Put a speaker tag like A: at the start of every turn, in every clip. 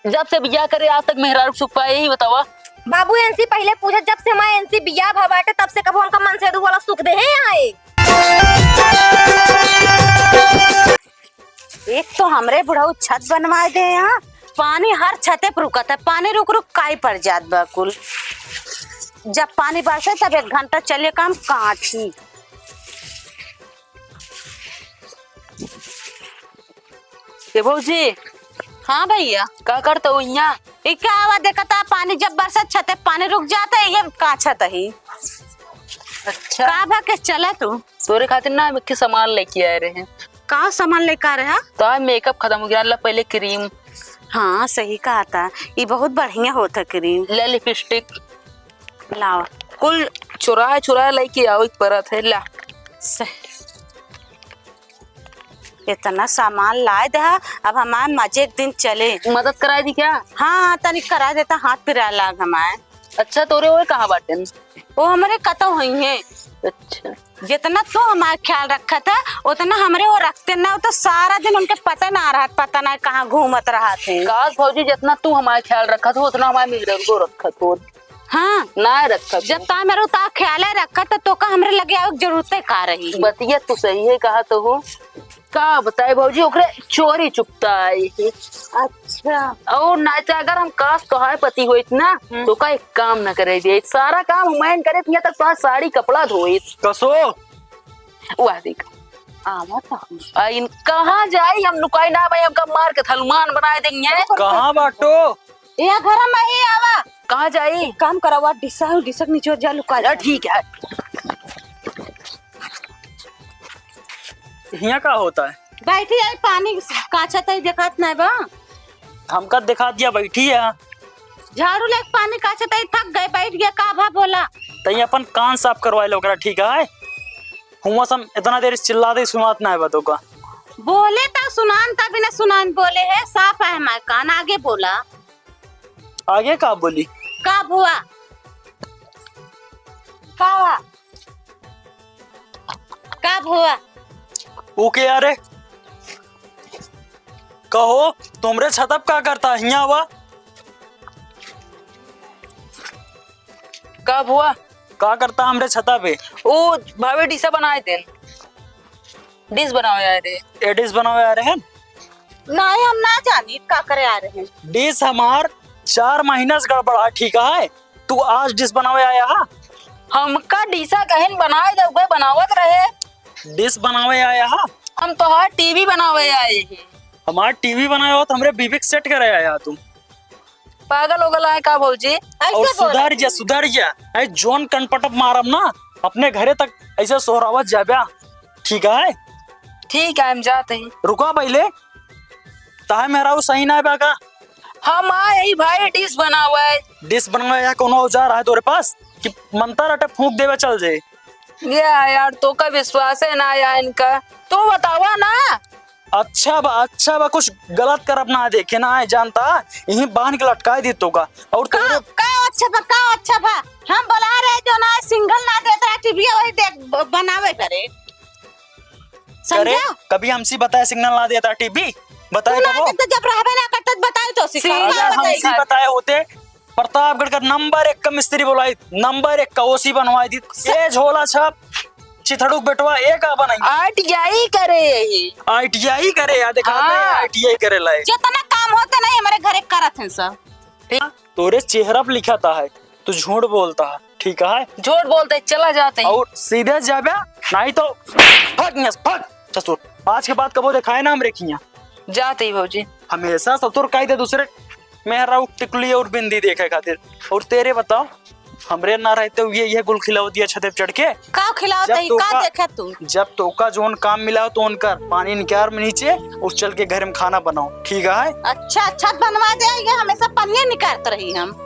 A: जब से बिया करे आज तक मेहरारू सुख पाए ही बतावा।
B: बाबू एनसी पहले पूछे जब से मैं एनसी बिया भबाटे तब से कब हमका मन से दू वाला सुख दे है यहाँ
C: एक तो हमरे बुढ़ऊ छत बनवा दे यहाँ पानी हर छते पर रुकता है। पानी रुक रुक काई पड़ जात बकुल। जब पानी बरसे तब 1 घंटा चले काम कहाँ थी।
A: भौजी
C: हाँ भैया
A: क्या करते हो यहाँ?
C: क्या आवाज देखता पानी जब बरसा छते पानी रुक जाता है। ये का छत ही
A: अच्छा
C: का भाके चला तू
A: तोरे खातिर ना के सामान लेके आए रहे हैं।
C: का सामान लेकर आ रहा?
A: तो मेकअप खत्म हो गया। ला पहले क्रीम।
C: हाँ सही कहा था। ये बहुत बढ़िया होता क्रीम।
A: ले लिपस्टिक
C: लाओ
A: कुल चुराए चुराए लेके आओ। एक परत है ला।
C: इतना सामान लाए दे। अब हमारे मजे एक दिन चले।
A: मदद कराई दी क्या?
C: हाँ तनिक करा देता हाथ फिरा लाग हमारे।
A: अच्छा तोरे वो कहाँ बाटे?
C: वो हमारे कतो हुई है।
A: अच्छा
C: जितना तो हमारा ख्याल रखा था उतना हमारे वो रखते ना। तो सारा दिन उनके पता ना रहा पता ना कहाँ घूमत रहा थे।
A: काश भौजी जितना तू हमारा ख्याल रखा था उतना हमारे मित्र को रखा तो
C: हाँ
A: ना रखा।
C: जब ता मेरे ता ख्याल रखा तो का हमरे लगे आओ जरूरत का रही।
A: बतिया तू सही है कहा तो हो। का बताए भौजी ओकरे चोरी चुपता है।
C: अच्छा
A: और ना अगर हम काश तोहार पति होइत ना तो का एक काम न करे दे। सारा काम हुमायन करे यहाँ तक तो साड़ी कपड़ा धोए
D: कसो
A: वाह देख
C: आवा था।
A: इन कहाँ जाई हम लुकाई ना भाई। हमका मार के थलमान बनाए देंगे।
D: कहाँ बाटो?
C: ये घर में ही आवा।
A: कहाँ जाई?
C: काम करावा डिसक नीचे जा लुका जा।
A: ठीक है।
D: यहाँ का होता है?
C: बैठी आई पानी काचा तई देखत ना बा।
D: हमका दिखा दिया बैठी है।
C: झाड़ू लेके पानी काचा तई थक गए बैठ गया का भा बोला।
D: तई अपन कान साफ करवाए लो ठीक है। हुआ सम इतना देर चिल्ला दे सुनात ना है बतो का।
C: बोले ता सुनान ता बिना सुनान बोले है साफ है हमारे कान। आगे बोला
D: आगे का बोली?
C: का हुआ का का हुआ
D: ओके यारे कहो तुमरे छतप का करता है यहाँ हुआ?
A: कब हुआ?
D: का करता हमरे छता पे?
A: ओ भावे डिशा बनाए थे। डिश बनाओ यार।
D: ए डिश बनावे आ रहे हैं?
C: नहीं हम ना जानी का करे आ रहे हैं।
D: डिश हमार 4 महीना से गड़बड़ा ठीक है। तू आज डिश बनावे आया हा?
A: हमका डिशा कहीं बनाए दे बनावत रहे।
D: डिश बनावे आया हा?
A: हम तो हर टीवी बनावे आए हैं।
D: हमार टीवी बनाया हो तो हमरे बीबी सेट करे आया तुम।
A: पागल हो गला है का भौजी?
D: और सुधर जा ऐ जोन कनपटप मारम ना अपने घरे तक ऐसे सोहरावत जाब्या ठीक है।
A: ठीक है हम जाते हैं।
D: रुका पहले ताहे मेरा वो सही ना है का।
A: हम आए भाई डिश बनावा है।
D: डिश बनवाया कोनो औजार है तोरे पास कि मंतर अटे फूंक देवे चल जाए?
A: ये यार तो का विश्वास है ना यार इनका। तो बतावा ना।
D: अच्छा बा कुछ गलत कर अपना देखे ना है जानता यही बांध के लटका दी तो का। और
C: का अच्छा बा हम बुला रहे जो ना सिंगल ना देता है टीवी वही देख बनावे करे समझा।
D: कभी हमसी बताए सिग्नल ना देता टीवी बताए कब?
C: तो जब रहबे ना करता बताए तो
D: अगर हमसी बताए होते प्रतापगढ़ का नंबर 1 का मिस्त्री बुलाई नंबर 1 का ओसी बनवाई दी। ये झोला छप चिथड़ुक बेटवा एक बनाई
A: आईटीआई करे यही।
D: आईटीआई करे याद
A: हाँ।
D: आईटीआई करे लाए
C: जितना काम होते नहीं हमारे घरे करत हैं सब।
D: तोरे चेहरा पे लिखा था है तू झूठ बोलता है ठीक है।
A: झूठ बोलते चला जाते हैं।
D: और सीधे जाब्या नहीं तो फक ससुर आज के बाद कबो दिखाए ना हम रेखिया
A: जाते ही भौजी।
D: हमेशा ससुर कह दे दूसरे मेहरा टिकली और बिंदी देखे खातिर। और तेरे बताओ हमरे ना रहते हुए ये गुल खिलाओ दिया छते पे चढ़ के
C: का खिलाओ तई का देखे तू।
D: जब तो का जोन काम मिला तो उनकर पानी निकाल में नीचे और चल के घर में खाना बनाओ ठीक है।
C: अच्छा छत बनवा दे ये हमेशा पनिया निकालते रही हम।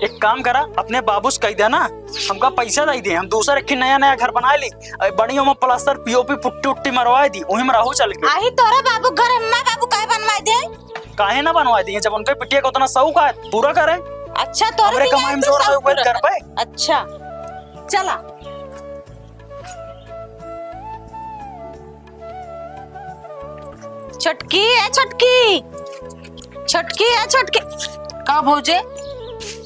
D: एक काम करा अपने बाबू से कह देना हमका पैसा दे दे हम दूसरा एक नया घर बना ली बढ़िया में प्लास्टर पीओपी पुट्टी उट्टी मरवा दी वही में रहू चल के।
C: आई तोरा बाबू घर अम्मा बाबू काहे बनवा दे?
D: काहे ना बनवा दिए जब उनके पिटिया को उतना शौक है पूरा करे।
C: अच्छा तो
D: हमरे कमाई में जोर है कर पे।
C: अच्छा चला छटकी है छटकी छोटकी है छोटकी
A: का भौजे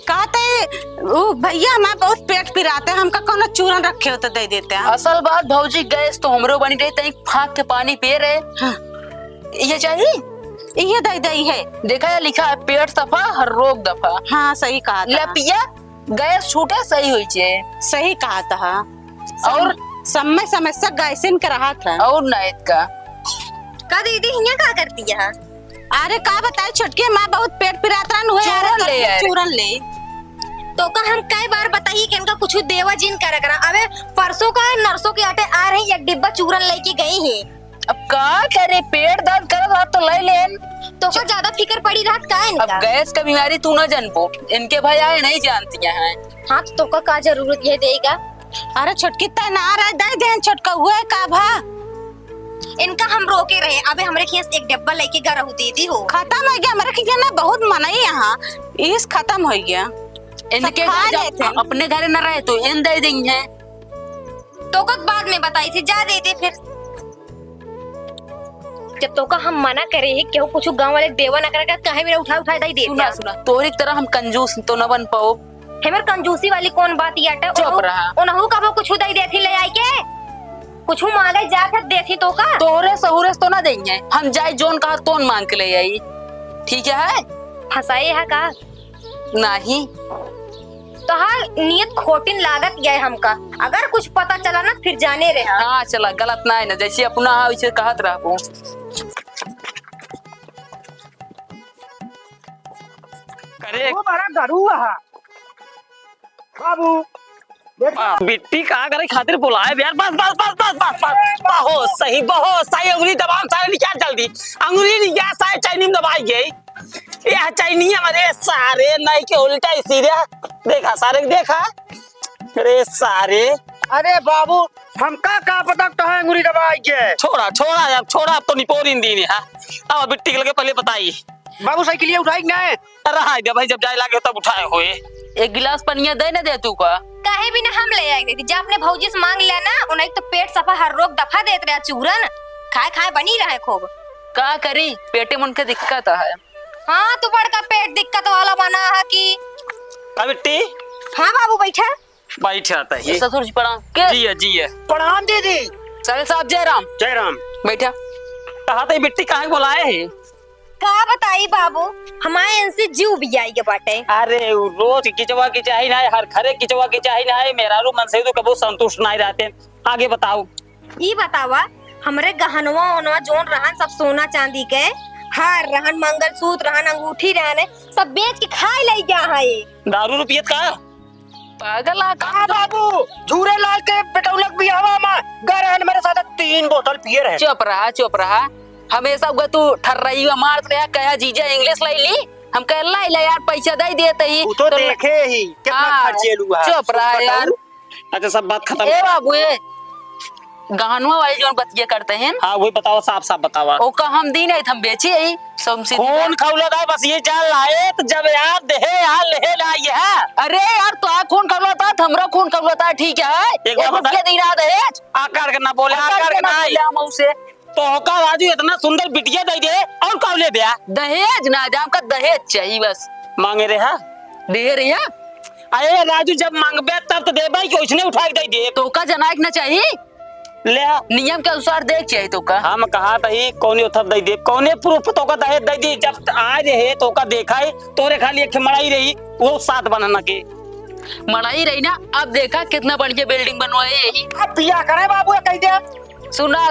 C: कहते वो भैया हमारे बहुत पेट पिराते हैं, हमका कोनो चूरन रखे हो तो दे देते हैं।
A: असल बात भौजी गैस तो हमरो बनी रही तई फाक के पानी पी रहे।
C: हाँ।
A: ये चाहिए
C: ये दे दई है।
A: देखा है लिखा है पेट सफा हर रोग दफा।
C: हाँ सही कहा था।
A: लपिया गैस छूटे सही हुई छे।
C: सही कहा था।
A: और
C: समय समय से गैसिन के रहा था।
A: और नायत का
B: दीदी हिया का करती है?
C: अरे का बताए छोटकी माँ बहुत पेट पिराता हुए
A: चूरन ले आए।
C: चूरन ले
B: तो का हम कई बार बताइए कि इनका कुछ देवा जिन कर करा। अबे परसों का नरसों के आटे आ रही एक डिब्बा चूरन लेके गई है।
A: अब का करे पेट दर्द कर रहा तो ले लेन।
B: तो का ज्यादा फिक्र पड़ी रात का
A: अब
B: इनका।
A: गैस का बीमारी तू ना जानबो, इनके भाई आए नहीं जानती हैं।
B: हाँ तो का जरूरत है देगा।
C: अरे छोटकी तैनार है दे दे छोटका हुआ का भा
B: इनका हम रोके रहे। अबे हमरे खेस एक डब्बा लेके घर रहू दीदी हो।
C: खत्म हो गया मेरे खिया ना बहुत मना ही यहाँ इस खत्म हो गया।
A: इनके
C: खा
A: घर
C: लेते हैं।
A: अपने घर न रहे तो इन दे देंगे।
B: तो का बाद में बताई थी जा देते फिर। जब तो का हम मना करे है क्यों कुछ गांव वाले देवा ना करे कहे मेरे उठा उठा दे देते।
A: सुना सुना तोरी की तरह हम कंजूस तो न बन पाओ।
B: हेमर कंजूसी वाली कौन बात याटा।
A: चुप रहा।
B: उनहु का कुछ दे देती ले आई के कुछ मांगे जाकर देती तो का।
A: तोरे सहूरस तो ना देंगे, हम जाए जोन कहा तोन मांग के ले आई। ठीक है
B: फंसाए है का
A: नहीं
B: तो हाँ नियत खोटिन लागत गए हमका। अगर कुछ पता चला ना फिर जाने रहे।
A: हाँ चला गलत ना है ना जैसे अपना हाँ वैसे कहत रहो।
D: करे
E: वो बड़ा गरुआ है बाबू।
D: बिट्टी कहा करे खातिर बुलाए यार। बस बस बस बस बस बस बहुत सही अंगुली दबा सारे निकाल जल्दी। अंगुली निकाल सारे चाइनी में दबाई गई। यह चाइनी हमारे सारे नहीं के उल्टा सीधे देखा सारे देखा। अरे सारे
E: अरे बाबू हमका का पता तो है अंगूरी दबाई के।
D: छोड़ा छोड़ा यार छोड़ा अब तो निपोरी दी है। अब बिट्टी के लगे पहले बताई
E: बाबू साइकिल उठाई गए।
D: रहा दे भाई जब जाए लागे तब उठाए हुए।
A: एक गिलास पनिया दे ना दे तू का
B: कहे भी ना हम ले आए थी। जब अपने भौजी से मांग लिया ना उन्हें तो पेट सफा हर रोग दफा देते रहा। चूरन खाए खाए बनी रहे खूब।
A: का करी पेटे मन के दिक्कत है।
B: हाँ तू बड़का पेट दिक्कत वाला बना है कि।
D: बिट्टी
B: हाँ बाबू बैठा
D: बैठ आता है
A: ससुर जी प्रणाम के
D: जी है
E: प्रणाम दीदी।
A: सारे साहब जयराम
E: जय राम।
A: बैठा।
D: कहा था बिट्टी कहाँ बुलाए है।
B: का बताई बाबू हमारे इनसे जीव भी आई के बाटे।
D: अरे रोज किचवा की चाही ना है, हर खरे किचवा की चाही ना है। मेरा रू मन से तो कबो संतुष्ट नहीं रहते। आगे बताओ।
B: ये बतावा हमरे गहनवा ओनवा जोन रहन सब सोना चांदी के हार रहन मंगलसूत्र रहन अंगूठी रहन सब बेच के खाए ले जा है।
D: दारू रुपये का
A: पागल आ का
E: हाँ बाबू झूरे लाल के बेटौलक भी हवा में गरहन मेरे साथ 3 बोतल पिए रहे।
A: चुप रहा हमेशा उगा तू ठर्राई मारत रहा कहा जीजा इंग्लिश लाई ली। हम कह लाई ला यार पैसा दे देते ही
E: तू तो देखे ही कितना
A: हाँ,
E: खर्चे लुआ।
A: चुप रहा यार।
D: अच्छा सब बात खत्म।
A: ए बाबू ए गहनुआ वाली जो बतिया करते हैं
D: हाँ वही बताओ साफ साफ बतावा।
A: ओ का हम दी नहीं हम बेची आई समसी।
D: कौन खौला था बस ये चाल लाए तो जब यार देहे यार ले लाई है।
A: अरे यार तो खून खवला था हमरा खून खवला था। ठीक है
D: एक बार बता।
A: दी ना दहेज
D: आकार के ना बोले आकार के ना
A: उसे
D: तो का राजू इतना सुंदर बिटिया दे दे और कौले दे
A: दहेज ना जाम का दहेज चाहिए बस
D: मांगे रे हा
A: दे रही है।
D: अरे राजू जब मांगबे तब तो दे भाई कि उसने उठा के दे
A: तो का जनाक ना चाहिए
D: ले आ।
A: नियम के अनुसार देख चाहिए तो का
D: हम कहा तही कौने उथर दे दे कौने प्रूफ तो का दहेज दे दी। जब आ रहे तो का देखा है तोरे खाली एक मड़ाई रही वो साथ बनाना के
A: मड़ाई रही ना। अब देखा कितना बढ़िया बिल्डिंग बनवाए यही।
E: अब बिया करे बाबू कह दे।
A: सुना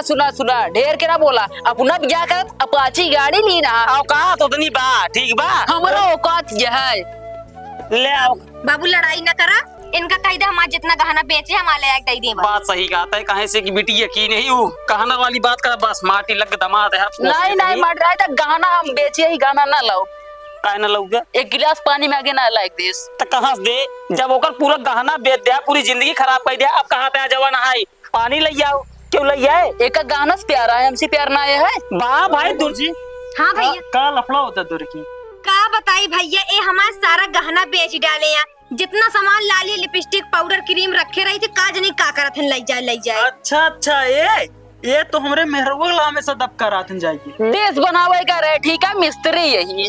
A: ढेर के ना बोला अपना क्या कर अपाची गाड़ी ली ना।
D: औकात उतनी बा ठीक बा
A: हमारा औकात यह है।
D: ले आओ।
B: बाबू लड़ाई न करा। इनका कही दे हमारा जितना गहना बेचे हमारे लायक दे दे।
D: बात सही कहता है कहे से कि बेटी यकीन नहीं वो कहना वाली बात कर बस माटी लग दमाद है।
A: नहीं मर रहा है गहना हम बेचे ही गहना ना लाओ।
D: काहे ना लौगे
A: एक गिलास पानी में आगे ना लायक देस
D: तो कहाँ से दे जब ओकर पूरा गहना बेच दिया पूरी जिंदगी खराब कर दिया। अब कहाँ पे आ जवान है पानी ले आओ क्यों ले आए।
A: एक गहना से प्यारा है हमसे प्यार ना आया है।
D: वाह भाई दूरजी
B: हाँ भैया
D: का लफड़ा होता दूर की
B: का बताई भैया ये हमारा सारा गहना बेच डाले हैं। जितना सामान लाली लिपस्टिक पाउडर क्रीम रखे रही थी काज नहीं का करत ले जाए।
E: अच्छा ये तो हमरे मेहरवा हमेशा दब कर आते जाएगी।
A: देश बनावे का रहे ठीक है मिस्त्री यही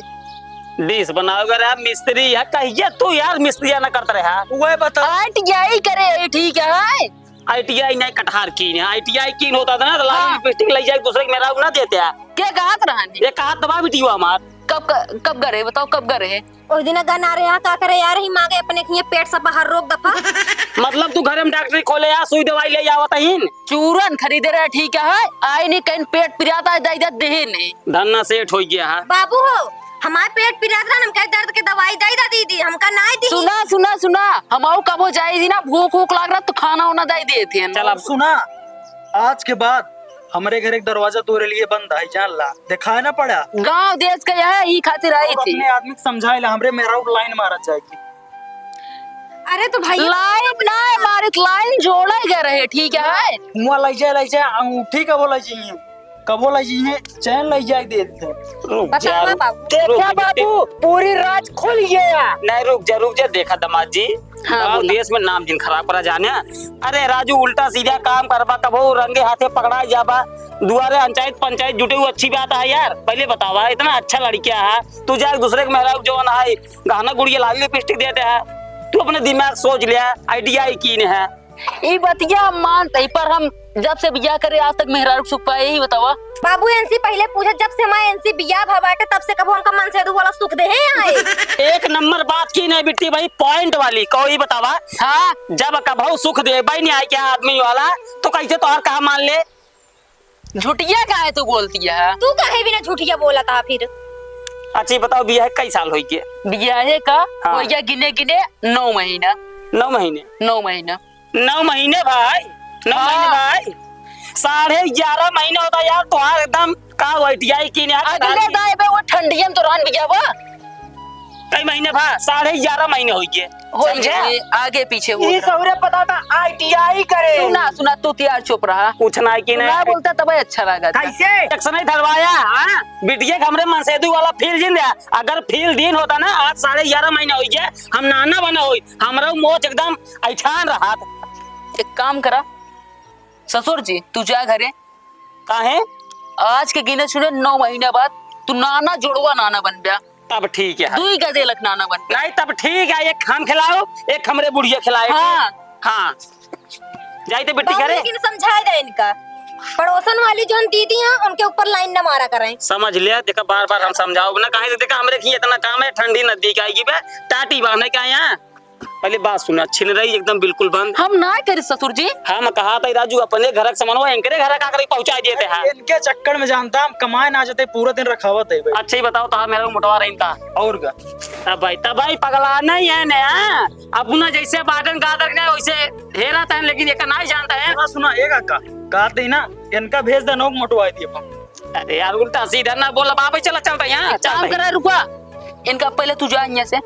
D: डिश बनाओगे रे मिस्त्री है कहिए तू यार मिस्त्रिया ना करता रहा
E: वह बता
A: यही करे ठीक है।
D: ITI नहीं कटहार कीन है ITI कीन होता था ना तो लाल लिपस्टिक ले जाए दूसरे के मेरा ना देते हैं
A: क्या कहा रहने
D: ये कहा दबा बिटी हुआ हमार
A: कब गए बताओ कब गए?
B: उस दिन गन आ रहे हैं का करे यार ही मांगे अपने के पेट से बाहर रोक दफा।
D: मतलब तू घर में डॉक्टरी खोले यार सुई दवाई ले आवत हिन
A: चूरन खरीदे रहे ठीक है। आई नहीं कहीं पेट पिराता है दे दे नहीं
D: धन्ना सेठ हो गया है।
B: बाबू हो हमारे पेट पिरात रहा हम कह दर्द के दवाई दे दा दीदी हमका नहीं दी।
A: सुना हमाऊ कब हो जाएगी ना भूख लग रहा तो खाना वाना दे देते
D: चल अब
E: सुना आज के बाद हमारे घर एक दरवाजा तोरे लिए बंद है जान ला दिखाए ना पड़ा
A: गांव देश का यह ही खातिर आई थी।
E: अपने आदमी को समझाए ला हमरे मेरा लाइन मारा जाएगी।
B: अरे तो भाई
A: लाइन ना हमारे लाइन जोड़ा गए रहे ठीक है।
E: मुआ लई जाए अंगूठी कबो लई जाइए कबो लई जाइए चैन लई जाए देते
B: बताओ बाबू
E: देखा बाबू पूरी रात खुल गया।
D: नहीं रुक जा देखा दमाद जी हाँ, देश में नाम जिन खराब करा जाने। अरे राजू उल्टा सीधा काम करबा कबो रंगे हाथे पकड़ा जाबा दुआरे पंचायत जुटे हुए अच्छी बात है यार। पहले बतावा इतना अच्छा लड़किया है तू जा दूसरे के मेहरा जवान है गहना गुड़िया लाल लिपस्टिक देते है तू अपने दिमाग सोच लिया ITI कीन है
A: ये बतिया मानते पर हम जब से बिया करे आज तक मेहरा सुख पाए यही बतावा।
B: बाबू एनसी पहले पूछा जब से हमारे एनसी बिया भबाटे तब से कब हमका मन से वाला सुख दे है यहाँ
D: एक नंबर बात की नहीं बिट्टी भाई पॉइंट वाली कोई बतावा। हाँ जब कभाऊ सुख दे भाई नहीं आए क्या आदमी वाला तो कैसे तो हर कहा मान ले
A: झुटिया का है तू बोलती है
B: तू कहे भी ना झूठिया बोला था फिर।
D: अच्छा बताओ बिया कई साल हो गए?
A: बियाहे का
D: हाँ।
A: हो गया गिने 9 महीना
D: 9 महीने
A: 9 महीना
D: 9 महीने भाई 9 महीने भाई 11.5 महीने होता यार तुम्हारा एकदम का ITI की
A: अगले दाए पे वो ठंडियम तो रान बिया वो
D: कई महीने भा 11.5 महीने हो गए
A: आगे पीछे हो
E: ये सबरे पता था ITI करे
A: सुना तू तैयार चुप रहा
D: पूछना कि
A: ना बोलता तब अच्छा लगा
E: कैसे
D: नहीं धरवाया हाँ बिटिया हमरे मनसेदू वाला फील जिन दिया अगर फील दिन होता ना आज 11.5 महीने हो गए हम नाना बना हुई हमारा मोच एकदम ऐठान रहा
A: एक काम करा ससुर जी तू जा घरे
D: काहे
A: आज के गिने चुने 9 महीने बाद तू नाना जोड़वा नाना बन गया
D: तब ठीक है
A: दुई का देलक नाना बन गया
D: नहीं तब ठीक है एक हम खिलाओ एक हमरे बुढ़िया खिलाए हाँ जाई तो बिट्टी करे
B: लेकिन समझाया जाए इनका पड़ोसन वाली जो दीदी हैं उनके ऊपर लाइन न मारा करें।
D: समझ लिया देखा बार बार हम समझाओ ना कहीं से देखा हमरे की इतना काम है ठंडी नदी का आएगी बे टाटी बांधने का यहाँ पहले बात सुना छिन रही एकदम बिल्कुल बंद
A: हम ना करे ससुर जी
D: हम कहा था राजू अपने घर का सामान इनके घर का कर पहुंचा देते हैं
E: इनके चक्कर में जानता हम कमाए ना जाते पूरा दिन रखावत है भाई।
D: अच्छा ही बताओ तो मेरा मुटवा रही था
E: और का
D: तब भाई पगला नहीं है ना अपना जैसे बाटन का करने वैसे हेरा था लेकिन ये नहीं जानता है
E: सुना एक का कहते ही ना इनका भेज दे नोक मोटवा दिए हम।
D: अरे यार उल्टा सीधा ना बोला बाबा चला चलता यहाँ
A: काम करा रुका इनका पहले तू जा यहाँ से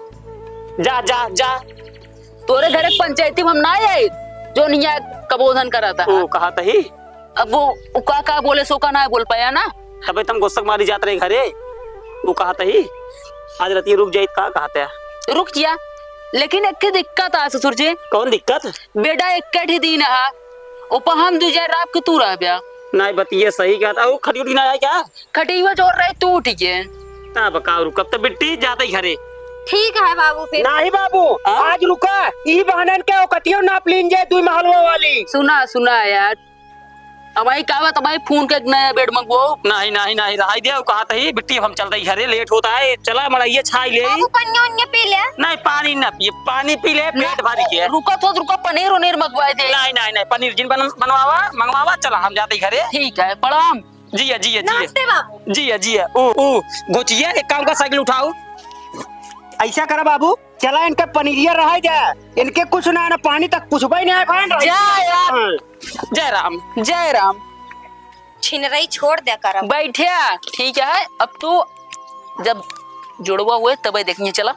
D: जा जा जा
A: तोरे घरे पंचायती में हम ना आए जो निया कबोधन करा था
D: वो कहा था ही
A: अब वो का बोले सो का ना बोल पाया ना
D: तब तुम गुस्सा मारी जाते रहे घरे वो कहा था ही आज रात रुक जाए का कहते हैं
A: रुक जिया लेकिन एक दिक्कत आ ससुर जी
D: कौन दिक्कत
A: बेटा एक ही दिन है ऊपर हम दूजे रात के तू रह गया
D: नहीं बतिए सही कहता वो खड़ी उठी ना आया क्या
A: खटी हुआ जोर रहे तू ठीक है
D: ना बका रुक कब तक बिट्टी जाते ही घरे
B: ठीक है बाबू फिर
E: नहीं बाबू आज रुका ई बहनन के औकतियो नाप लीन जाए दुई महलवा वाली
A: सुना यार हमारी कहावत हमारी फोन के नया बेड मंगवाओ
D: नहीं रहाई दिया कहा था ही बिट्टी हम चलते घरे लेट होता है चला मड़ाइए छाई ले
B: बाबू पन्ने पी ले
D: नहीं पानी ना पिए पानी पी ले पेट भारी के
A: रुका पनीर उनीर मंगवाए दे
D: नहीं पनीर जिन मंगवावा चला हम जाते घरे
A: ठीक है प्रणाम
D: जी
B: नमस्ते बाबू
D: जी ओ गोचिया एक काम का साइकिल उठाओ
E: ऐसा करा बाबू चला इनके पनीरिया रहा जाए इनके कुछ ना पानी तक कुछ भी नहीं है।
A: जय राम
B: छिन रही छोड़ दे कर
A: बैठिया ठीक है अब तू जब जुड़वा हुए तब देखेंगे चला